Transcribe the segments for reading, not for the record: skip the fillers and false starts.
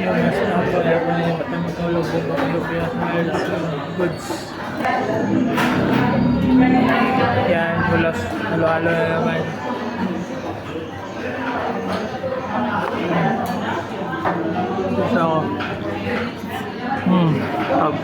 yung mas nakapagaya ko na yung patang matulog yung makayupias na goods. Yan, bulas, halo-halo na naman. Gusto ako. Pag.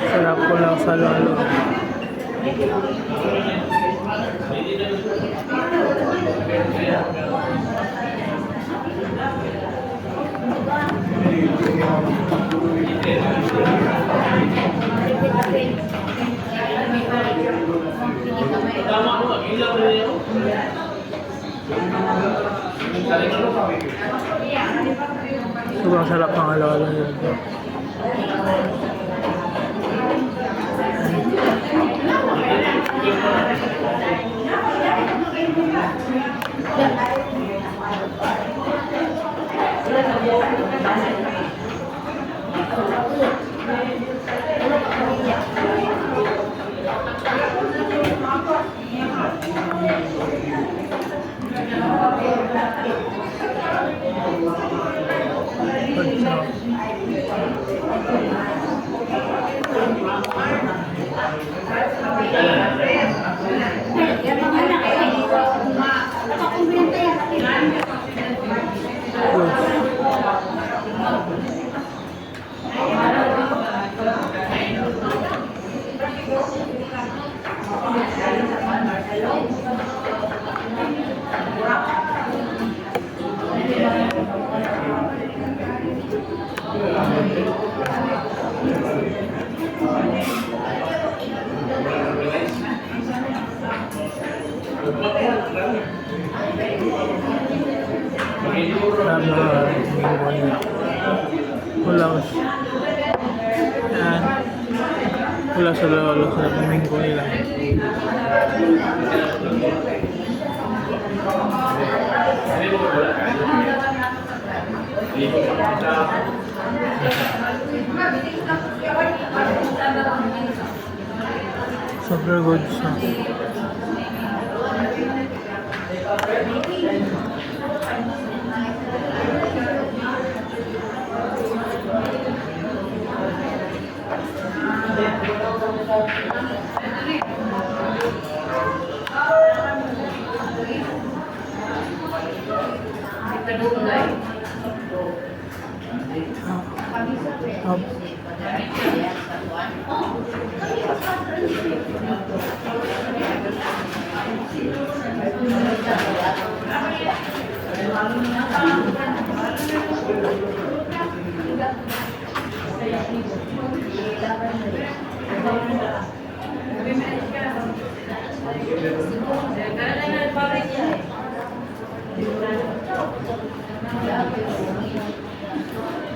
Sarap ko lang sa lalo. Sobrang sarap ng halo-halo yun. Wala sa lalo sa paminggo nila. Super good siya.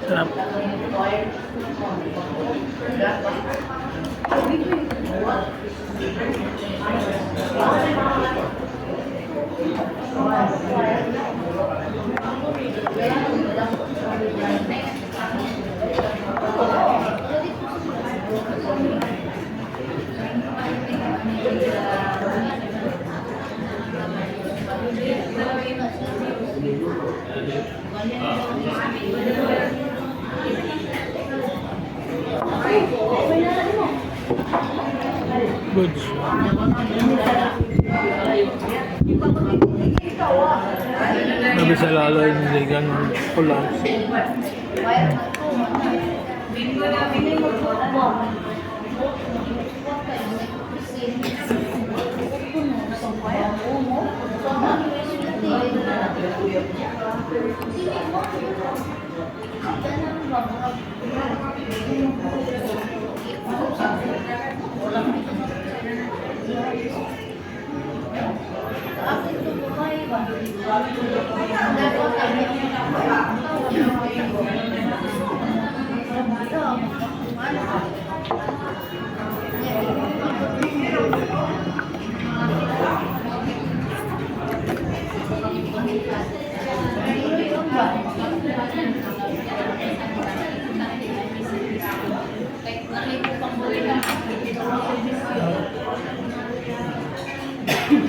Sarap. Good. Nabisa lalo yung ligan ng pulang. Nandun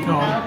sa ako.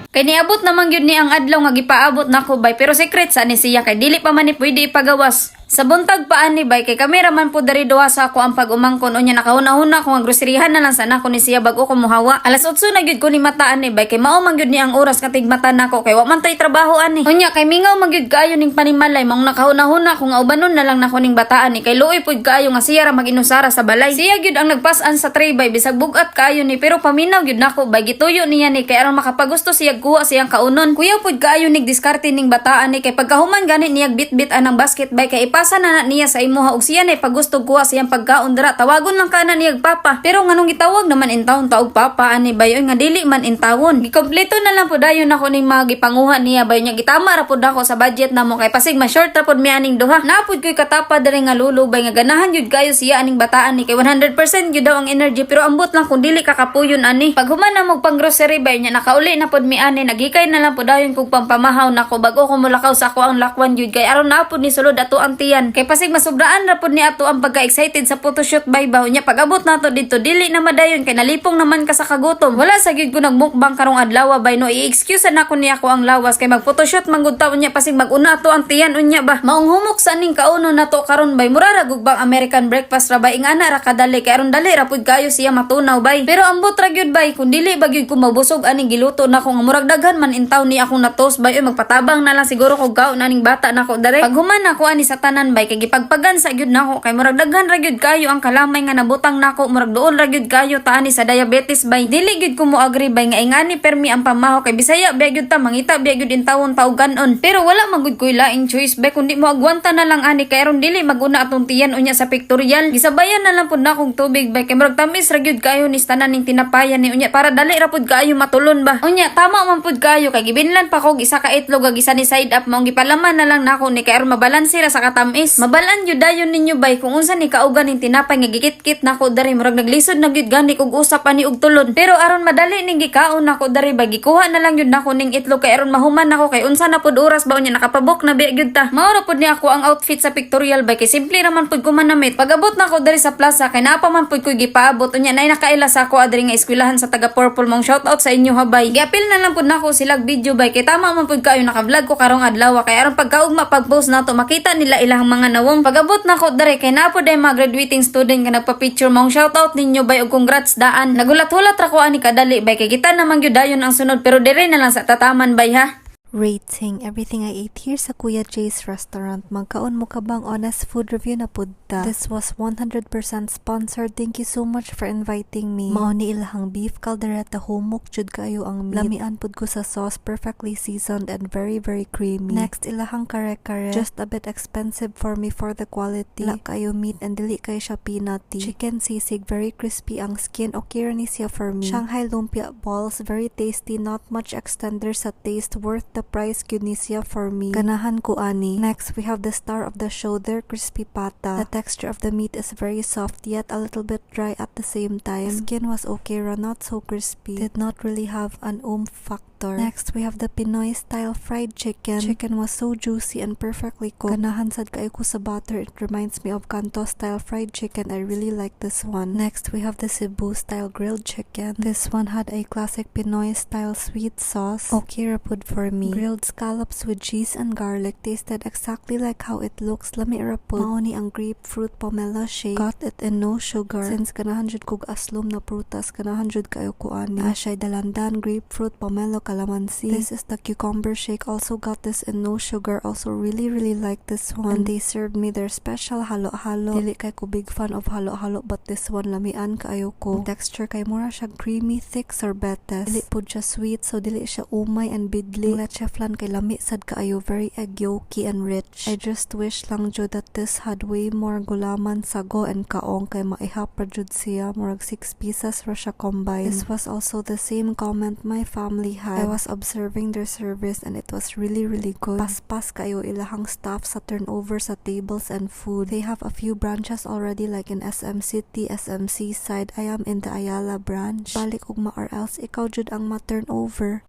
Kay niabot naman gyud ni ang adlaw nga gipaabot nako bay, pero secret sa ni siya kay dili pa man ni pwede ipagawas. Sa buntag pa ani bay kay kameraman po dari duha sa ako ang pag-umangkon unya nakahuna-huna ko nga groceryhan na lang sa nako ni siya bag-o ko muhawa. Alas 8 na gyud ko ni mataan ni bay kay mao man gyud ni ang oras katig mata nako kay wa man tay trabaho ani. Unya kay mingaw man gyud kaayo ning panimalay mong nakahuna-huna ko nga ubanon na lang nako ning bataan ni kay luoy pud kaayo nga siya ra mag-inusara sa balay. Siya gyud ang nagpas-an sa tray bay bisag bugat kaayo ni pero paminaw gyud nako bay gituyo niya ni kay aron makapagusto siya kuha siyang kaunon. Kuya pud kaayo nig diskarte ning bataan ni kay pagkahuman gani niya bit-bit anang basket bay kay ipasa na niya sa imuha og siya nay paggusto kuha siyang pagkaon dira tawagon lang kana niya papa. Pero nganong gitawag naman in taon taog papa ani bayo nga dili man in tawon. Gikompleto na lang pud dayon nako ning mga gipanguha niya bayo nya gitama ra pud ako sa budget namo kay pasig ma short ra pud mi aning duha. Napud koy katapa diri nga lulubay nga ganahan jud kayo siya aning bataan ni kay 100% gyud daw ang energy pero ambot lang kung dili kakapuyon ani. Pag human na mo pang grocery bayo nya nakauli na pud mi ani nagikay na lang pud dayon kog pampamahaw nako bag-o ko mulakaw sa ako ang lakwan jud kay aron na pud ni sulod ato ang tiyan. Kay pasig masubraan ra pud ni ato ang pagka-excited sa photoshoot bay baho nya pag-abot nato dito dili na madayon kay nalipong naman ka sa kagutom. Wala sa gyud ko nagmukbang karong adlaw bay no i-excuse na ko ni ako ang lawas kay mag-photoshoot manggud taon nya pasig mag-una ato ang tiyan unya ba. Maong humok sa ning kauno nato karon bay mura ra gugbang American breakfast ra bay ingana ra kadali kay aron dali ra pud kayo siya matunaw bay. Pero ambot ra gyud bay kun dili ba gyud ko mabusog aning giluto nako nga murag daghan man intaw ni akong natos bay magpatabang na lang siguro kog kaon aning bata nako dere. Pag human nako ani sa tanan bay kay gipagpagan sa gyud nako kay murag daghan ra gyud kayo ang kalamay nga nabutang nako murag duol ra gyud kayo taani sa diabetes bay. Dili gyud ko mo agree bay nga ingani permi ang pamaho kay bisaya bay gyud ta mangita bay gyud intawon taog ganon. Pero wala man gud koy laing choice bay kundi mo agwanta na lang ani kay aron dili maguna atong tiyan unya sa pictorial. Gisabayan na lang pud nakong tubig bay kay murag tamis ra gyud kayo ni tanan ning tinapayan ni unya para dali ra pud kayo matulon ba. Unya tama man pud kayo kay gibinlan pa kog isa ka itlog ag isa ni side up maong gipalaman na lang nako ni kay aron mabalanse ra sa katamis. Mabalan jud dayon ninyo bay kung unsa ni kaugan ning tinapay nga gikit-kit nako dari murag naglisod na gyud gani kog usap ani og tulon. Pero aron madali ning gikaon nako dari bay gikuha na lang jud nako ning itlog kay aron mahuman nako kay unsa na pud oras ba unya nakapabok na bi gyud ta. Mao ra pud ni ako ang outfit sa pictorial bay kay simple raman pud ko manamit. Pag-abot nako dari sa plaza kay naa pa man pud ko gipaabot unya nay nakaila sa ako adiri nga eskwelahan sa taga Purple mong shoutout sa inyo habay. Giapil na lang pud nako silag video bay kay tama man pud kayo naka-vlog ko karong adlaw kay aron pagkaugma pag-post nato makita nila ilang mga nawong. Pag-abot nako dari kay naa pud ay mga graduating student nga nagpa-picture mong shoutout ninyo bay og congrats daan. Nagulat-hulat ra ko ani kadali bay kay kita naman gyud dayon ang sunod pero dire na lang sa tataman bay ha. Rating. Everything I ate here sa Kuya Jay's restaurant. Magkaon mo ka bang honest food review na pudta? This was 100% sponsored. Thank you so much for inviting me. Mao ni ilahang beef caldereta humok jud kayo ang meat. Lamian pud ko sa sauce, perfectly seasoned and very creamy. Next ilahang kare-kare. Just a bit expensive for me for the quality. La kayo meat and dili kayo siya peanutty. Chicken sisig, very crispy ang skin. Okay ra ni siya for me. Shanghai lumpia balls, very tasty. Not much extender sa taste. Worth the price gyud ni siya for me. Ganahan ko ani. Next, we have the star of the show, their crispy pata. The texture of the meat is very soft yet a little bit dry at the same time. Skin was okay ra, not so crispy. Did not really have an factor. Next, we have the Pinoy style fried chicken. Chicken was so juicy and perfectly cooked. Ganahan sad kayo ko sa butter. It reminds me of Kanto style fried chicken. I really like this one. Next, we have the Cebu style grilled chicken. This one had a classic Pinoy style sweet sauce. Okay ra pud for me. Grilled scallops with cheese and garlic tasted exactly like how it looks. Lami ra pud. Mao ni ang grapefruit pomelo shake. Got it in no sugar. Since ganahan jud kog aslom na prutas, ganahan jud kayo ko ani. Ashay dalandan, grapefruit, pomelo, calamansi. This is the cucumber shake. Also got this in no sugar. Also really like this one. And they served me their special halo-halo. Dili kay ko big fan of halo-halo but this one lamian kaayo ko. The texture kay mura siya creamy, thick sorbetes. Dili pud siya sweet so dili siya umay and bidli. Chef Lan kay lami sad kaayo, very egg yolky and rich. I just wish lang jud that this had way more gulaman, sago and kaong kay maihap ra jud siya, murag 6 pieces ra siya combined. This was also the same comment my family had. I was observing their service and it was really good. Paspas kayo ilahang staff sa turnover sa tables and food. They have a few branches already like in SM City, SM Seaside. I am in the Ayala branch. Balik ugma or else ikaw jud ang ma-turnover.